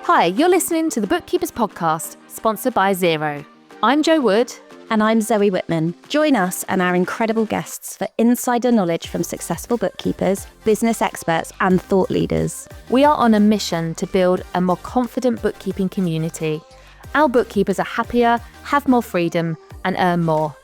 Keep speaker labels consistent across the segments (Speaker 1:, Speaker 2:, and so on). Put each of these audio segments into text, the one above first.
Speaker 1: Hi, you're listening to the Bookkeepers Podcast, sponsored by Xero. I'm Jo Wood.
Speaker 2: And I'm Zoe Whitman. Join us and our incredible guests for insider knowledge from successful bookkeepers, business experts, and thought leaders.
Speaker 1: We are on a mission to build a more confident bookkeeping community. Our bookkeepers are happier, have more freedom, and earn more.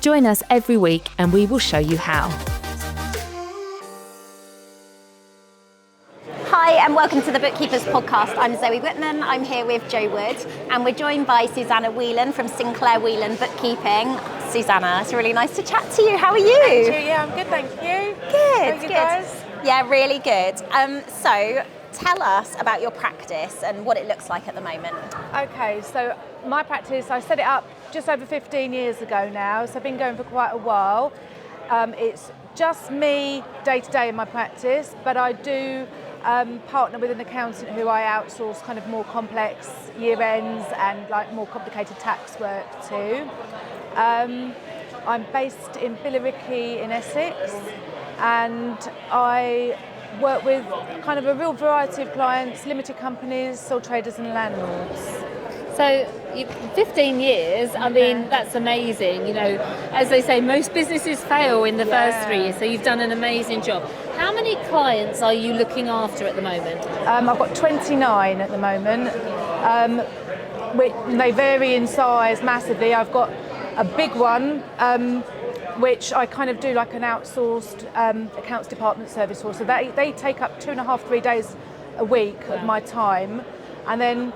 Speaker 1: Join us every week and we will show you how.
Speaker 2: Hi and welcome to the Bookkeepers Podcast. I'm Zoe Whitman, I'm here with Jo Wood and we're joined by Suzannah Whelan from Sinclair Whelan Bookkeeping. Suzannah, it's really nice to chat to you. How are you?
Speaker 3: Thank you. Yeah, I'm good, thank you.
Speaker 2: Good,
Speaker 3: How are you guys?
Speaker 2: Yeah, really good. So tell us about your practice and what it looks like at the moment.
Speaker 3: Okay, so my practice, I set it up just over 15 years ago now, so I've been going for quite a while. It's just me day to day in my practice, but I do partner with an accountant who I outsource kind of more complex year ends and like more complicated tax work to. I'm based in Billericay in Essex, and I work with kind of a real variety of clients, limited companies, sole traders and landlords.
Speaker 1: So 15 years, I mean, that's amazing. You know, as they say, most businesses fail in the first 3 years, so you've done an amazing job. How many clients are you looking after at the moment?
Speaker 3: I've got 29 at the moment. They vary in size massively. I've got a big one, which I kind of do like an outsourced accounts department service for. So they take up 2.5-3 days a week of my time. And then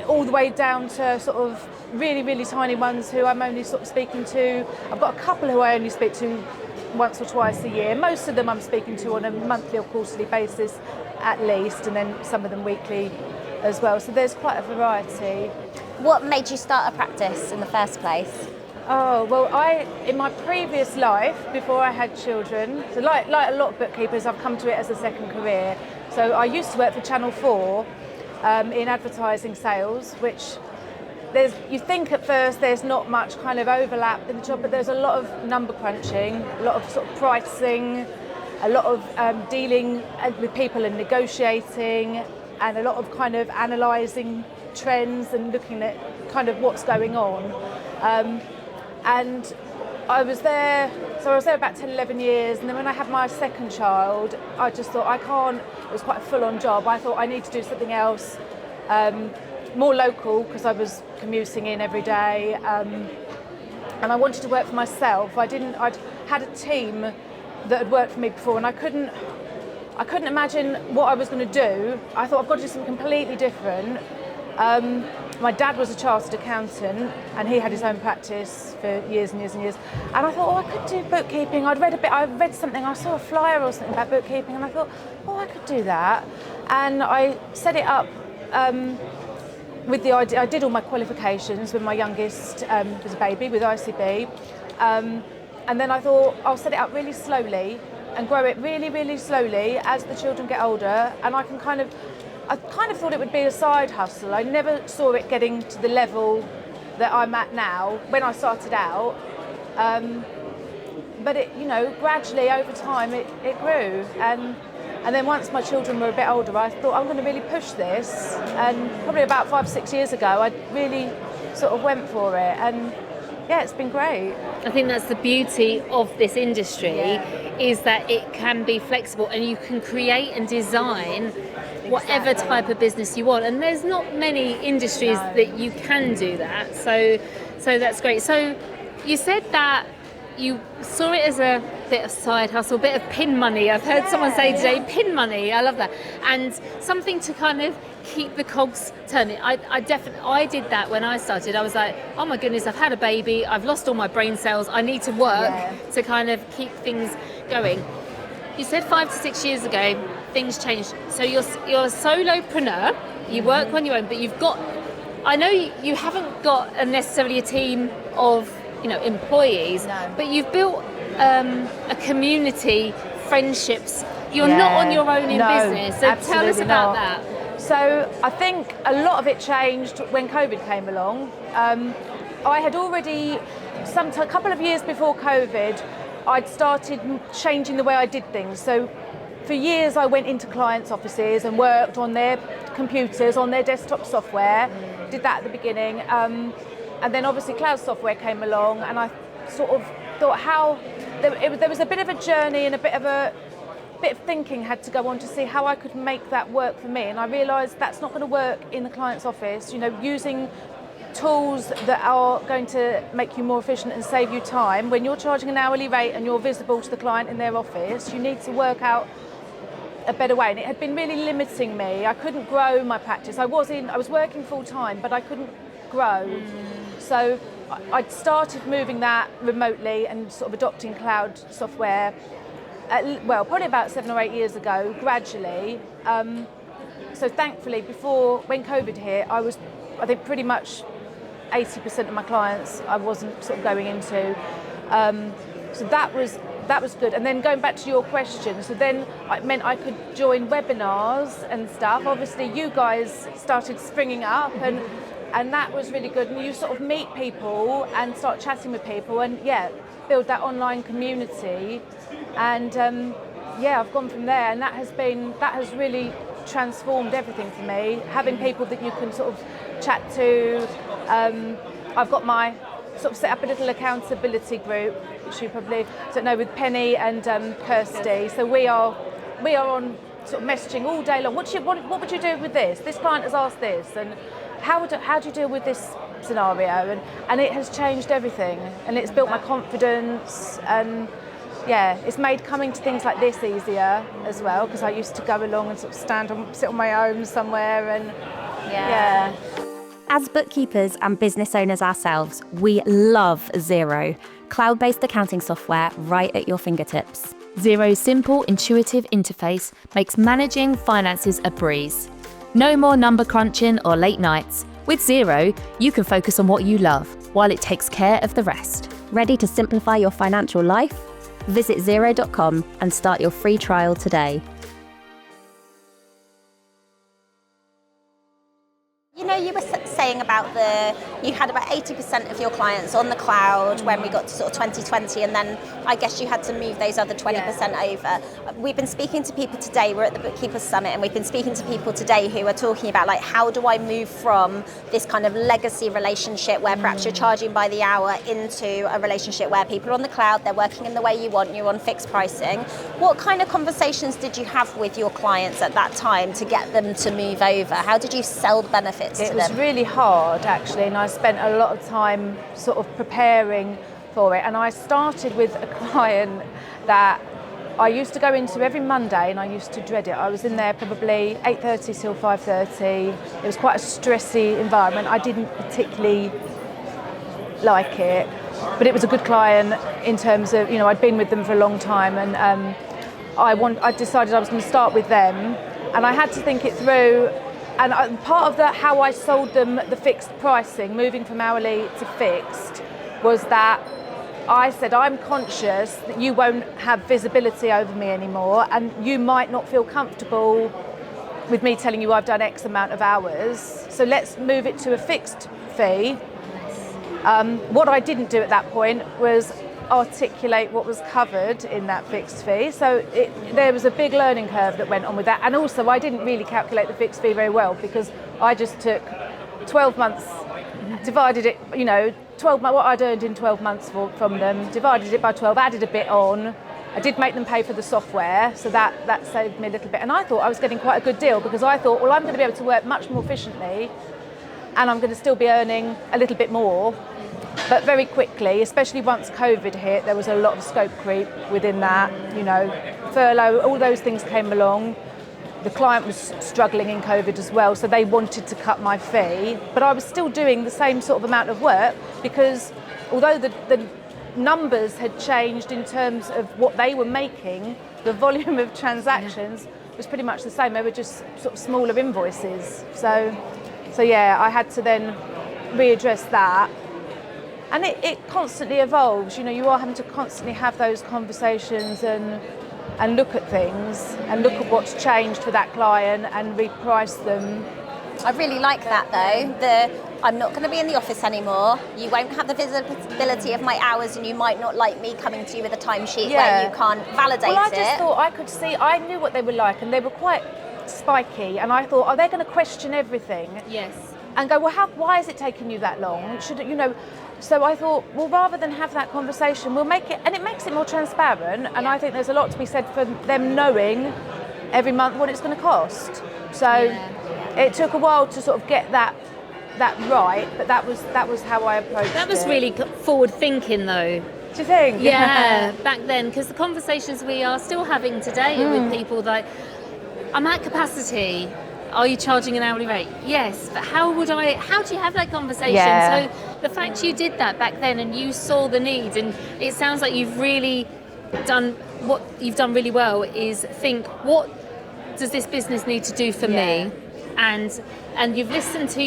Speaker 3: all the way down to sort of really, really tiny ones who I'm only sort of speaking to. I've got a couple who I only speak to once or twice a year. Most of them I'm speaking to on a monthly or quarterly basis at least, and then some of them weekly as well. So there's quite a variety.
Speaker 2: What made you start a practice in the first place?
Speaker 3: Oh, well, in my previous life, before I had children, so like a lot of bookkeepers, I've come to it as a second career. So I used to work for Channel 4 in advertising sales, which you think at first there's not much kind of overlap in the job, but there's a lot of number crunching, a lot of sort of pricing, a lot of dealing with people and negotiating, and a lot of kind of analysing trends and looking at kind of what's going on. And I was there about 10, 11 years, and then when I had my second child, I just thought it was quite a full-on job. I thought I need to do something else, more local, because I was commuting in every day, and I wanted to work for myself. I'd had a team that had worked for me before, and I couldn't imagine what I was going to do. I thought I've got to do something completely different. My dad was a chartered accountant and he had his own practice for years and years and years. And I thought, I could do bookkeeping. I read something, I saw a flyer or something about bookkeeping, and I thought, I could do that. And I set it up with the idea. I did all my qualifications when my youngest was a baby with ICB. And then I thought, I'll set it up really slowly and grow it really, really slowly as the children get older. And I kind of thought it would be a side hustle. I never saw it getting to the level that I'm at now when I started out. But it, gradually over time it grew. And then once my children were a bit older, I thought I'm going to really push this. And probably about 5-6 years ago, I really sort of went for it. And yeah, it's been great.
Speaker 1: I think that's the beauty of this industry, is that it can be flexible and you can create and design whatever type of business you want. And there's not many industries that you can do that. So that's great. So you said that you saw it as a bit of side hustle, a bit of pin money. I've heard someone say today, pin money. I love that. And something to kind of keep the cogs turning. I did that when I started. I was like, oh my goodness, I've had a baby, I've lost all my brain cells, I need to work to kind of keep things going. You said 5 to 6 years ago, things changed. So you're a solopreneur, you work on your own, but I know you haven't got necessarily a team of employees, but you've built a community, friendships. You're not on your own in business, so tell us about that.
Speaker 3: So I think a lot of it changed when COVID came along. I had already, a couple of years before COVID, I'd started changing the way I did things. So for years I went into clients' offices and worked on their computers, on their desktop software, did that at the beginning. And then obviously cloud software came along, and I sort of thought there was a bit of a journey and a bit of thinking had to go on to see how I could make that work for me. And I realised that's not going to work in the client's office. Using tools that are going to make you more efficient and save you time. When you're charging an hourly rate and you're visible to the client in their office, you need to work out a better way. And it had been really limiting me. I couldn't grow my practice. I was working full time, but I couldn't grow. So I'd started moving that remotely and sort of adopting cloud software probably about 7 or 8 years ago, gradually. So thankfully, when COVID hit, I think pretty much 80% of my clients I wasn't sort of going into. So that was good. And then going back to your question, so then it meant I could join webinars and stuff. Obviously, you guys started springing up, and that was really good. And you sort of meet people and start chatting with people, and build that online community. And I've gone from there, and that has really transformed everything for me. Having people that you can sort of chat to. I've got sort of set up a little accountability group, which you probably don't know, with Penny and Kirsty. So we are on sort of messaging all day long. What would you do with this? This client has asked this, and how do you deal with this scenario? And it has changed everything, and it's built my confidence, and it's made coming to things like this easier as well, because I used to go along and sort of sit on my own somewhere, and
Speaker 2: As bookkeepers and business owners ourselves, we love Xero, cloud-based accounting software right at your fingertips.
Speaker 1: Xero's simple, intuitive interface makes managing finances a breeze. No more number crunching or late nights. With Xero, you can focus on what you love, while it takes care of the rest.
Speaker 2: Ready to simplify your financial life? Visit Xero.com and start your free trial today. You were saying about you had about 80% of your clients on the cloud when we got to sort of 2020, and then I guess you had to move those other 20% over. We've been speaking to people today, we're at the Bookkeepers Summit, and we've been speaking to people today who are talking about how do I move from this kind of legacy relationship where perhaps you're charging by the hour into a relationship where people are on the cloud, they're working in the way you want, you're on fixed pricing. What kind of conversations did you have with your clients at that time to get them to move over? How did you sell the benefits to them?
Speaker 3: It was really hard, actually, and I spent a lot of time sort of preparing for it. And I started with a client that I used to go into every Monday, and I used to dread it. I was in there probably 8:30 till 5:30. It was quite a stressy environment. I didn't particularly like it, but it was a good client in terms of, I'd been with them for a long time, and I decided I was going to start with them, and I had to think it through. And part of how I sold them the fixed pricing, moving from hourly to fixed, was that I said, I'm conscious that you won't have visibility over me anymore, and you might not feel comfortable with me telling you I've done X amount of hours. So let's move it to a fixed fee. What I didn't do at that point was articulate what was covered in that fixed fee. So there was a big learning curve that went on with that. And also I didn't really calculate the fixed fee very well, because I just took 12 months, divided it, 12 months, what I'd earned in 12 months from them, divided it by 12, added a bit on. I did make them pay for the software, so that saved me a little bit. And I thought I was getting quite a good deal, because I thought, well, I'm going to be able to work much more efficiently, and I'm going to still be earning a little bit more. But very quickly, especially once COVID hit, there was a lot of scope creep within that. Furlough, all those things came along. The client was struggling in COVID as well, so they wanted to cut my fee. But I was still doing the same sort of amount of work, because although the numbers had changed in terms of what they were making, the volume of transactions was pretty much the same. They were just sort of smaller invoices. So I had to then readdress that. And it constantly evolves. You are having to constantly have those conversations and look at things and look at what's changed for that client and reprice them.
Speaker 2: I really like that though. I'm not going to be in the office anymore. You won't have the visibility of my hours, and you might not like me coming to you with a timesheet where you can't validate it.
Speaker 3: Well, I just thought I could see, I knew what they were like, and they were quite spiky, and I thought, are they going to question everything?
Speaker 1: Yes.
Speaker 3: And go, well, why is it taking you that long? Should it, So I thought, well, rather than have that conversation, we'll make it, and it makes it more transparent. And I think there's a lot to be said for them knowing every month what it's going to cost. So it took a while to sort of get that right, but that was how I approached it.
Speaker 1: That was really forward thinking, though.
Speaker 3: Do you think?
Speaker 1: Yeah, back then, because the conversations we are still having today with people like, I'm at capacity. Are you charging an hourly rate? Yes, but how do you have that conversation?
Speaker 3: Yeah.
Speaker 1: So the fact you did that back then and you saw the need, and it sounds like you've really done, what you've done really well is think, what does this business need to do for me? And you've listened to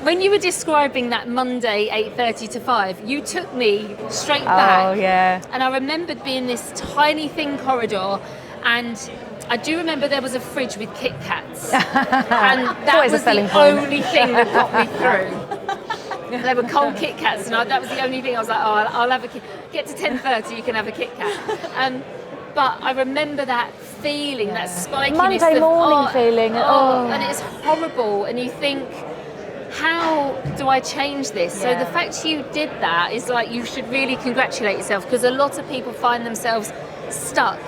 Speaker 1: when you were describing that Monday 8:30 to 5, you took me straight back.
Speaker 3: Oh, yeah.
Speaker 1: And I remembered being this tiny thin corridor, and I do remember there was a fridge with Kit Kats, and that was the only thing that got me through. There were cold Kit Kats, and that was the only thing. I was like, oh, I'll have get to 10:30, you can have a Kit Kat. But I remember that feeling, that spikiness.
Speaker 3: Monday morning feeling.
Speaker 1: And it's horrible, and you think, how do I change this? So the fact you did that is like, you should really congratulate yourself, because a lot of people find themselves stuck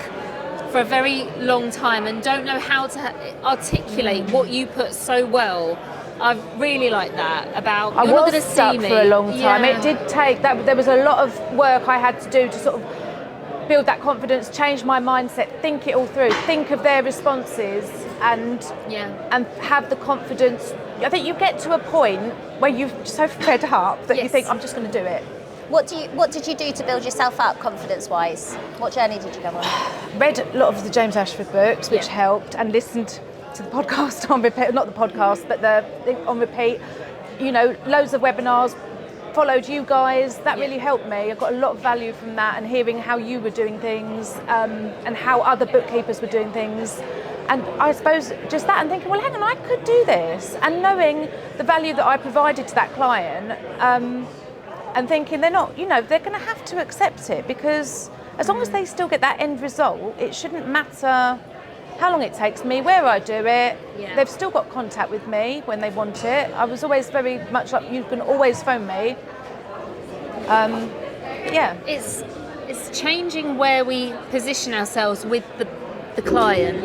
Speaker 1: for a very long time and don't know how to articulate what you put so well. I really like that about, you're not going to see me.
Speaker 3: I was stuck for a long time. It did take that. There was a lot of work I had to do to sort of build that confidence, change my mindset, think it all through, think of their responses, and have the confidence. I think you get to a point where you're so fed up that you think, I'm just going to do it.
Speaker 2: What did you do to build yourself up confidence-wise? What journey did you go on?
Speaker 3: Read a lot of the James Ashford books, which helped, and listened to the podcast on repeat. Not the podcast, but the thing on repeat. Loads of webinars. Followed you guys. That really helped me. I got a lot of value from that, and hearing how you were doing things, and how other bookkeepers were doing things. And I suppose just that, and thinking, well, hang on, I could do this, and knowing the value that I provided to that client. And thinking they're not, they're going to have to accept it, because as long as they still get that end result, it shouldn't matter how long it takes me, where I do it. They've still got contact with me when they want it. I was always very much like, you can always phone me.
Speaker 1: It's changing where we position ourselves with the client,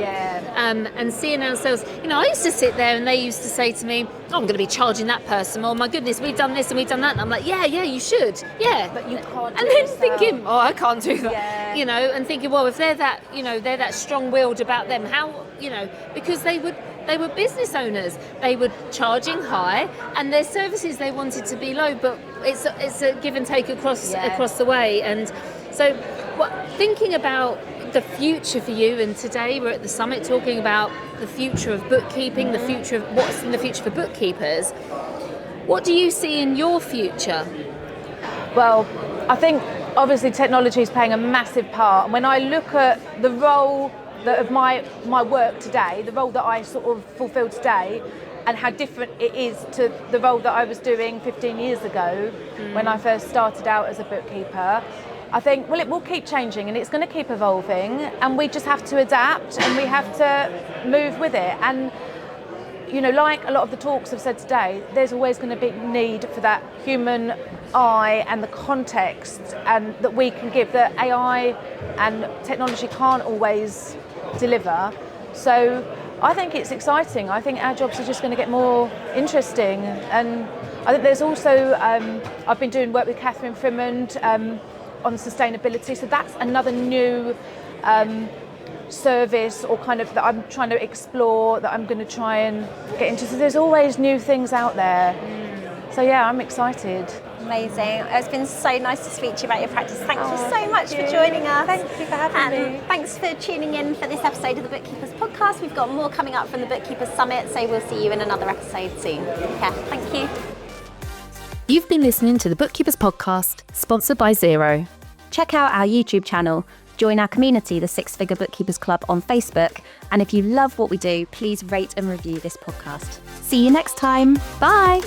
Speaker 1: and seeing ourselves. I used to sit there and they used to say to me, oh, I'm going to be charging that person, oh my goodness, we've done this and we've done that, and I'm like, yeah, you should,
Speaker 2: but you can't.
Speaker 1: And then thinking, oh, I can't do that, and thinking, well, if they're that, they're that strong-willed about them, how, because they were business owners, they were charging high, and their services they wanted to be low, but it's a give and take across the way. And so thinking about the future for you, and today we're at the summit talking about the future of bookkeeping, the future of what's in the future for bookkeepers. What do you see in your future?
Speaker 3: Well, I think obviously technology is playing a massive part. When I look at the role of my work today, the role that I sort of fulfil today, and how different it is to the role that I was doing 15 years ago when I first started out as a bookkeeper, I think, well, it will keep changing and it's going to keep evolving, and we just have to adapt and we have to move with it. And, like a lot of the talks have said today, there's always going to be need for that human eye and the context and that we can give, that AI and technology can't always deliver. So I think it's exciting. I think our jobs are just going to get more interesting. And I think there's also, I've been doing work with Catherine Frimond on sustainability, so that's another new service or kind of that I'm trying to explore, that I'm going to try and get into. So there's always new things out there. So yeah, I'm excited.
Speaker 2: Amazing. It's been so nice to speak to you about your practice. Thank you so much for joining us.
Speaker 3: Thank you for having me.
Speaker 2: Thanks for tuning in for this episode of the Bookkeepers Podcast. We've got more coming up from the Bookkeepers Summit, so we'll see you in another episode soon. Okay, thank you.
Speaker 4: You've been listening to the Bookkeepers Podcast, sponsored by Xero.
Speaker 5: Check out our YouTube channel, join our community, the Six Figure Bookkeepers Club, on Facebook, and if you love what we do, please rate and review this podcast. See you next time. Bye!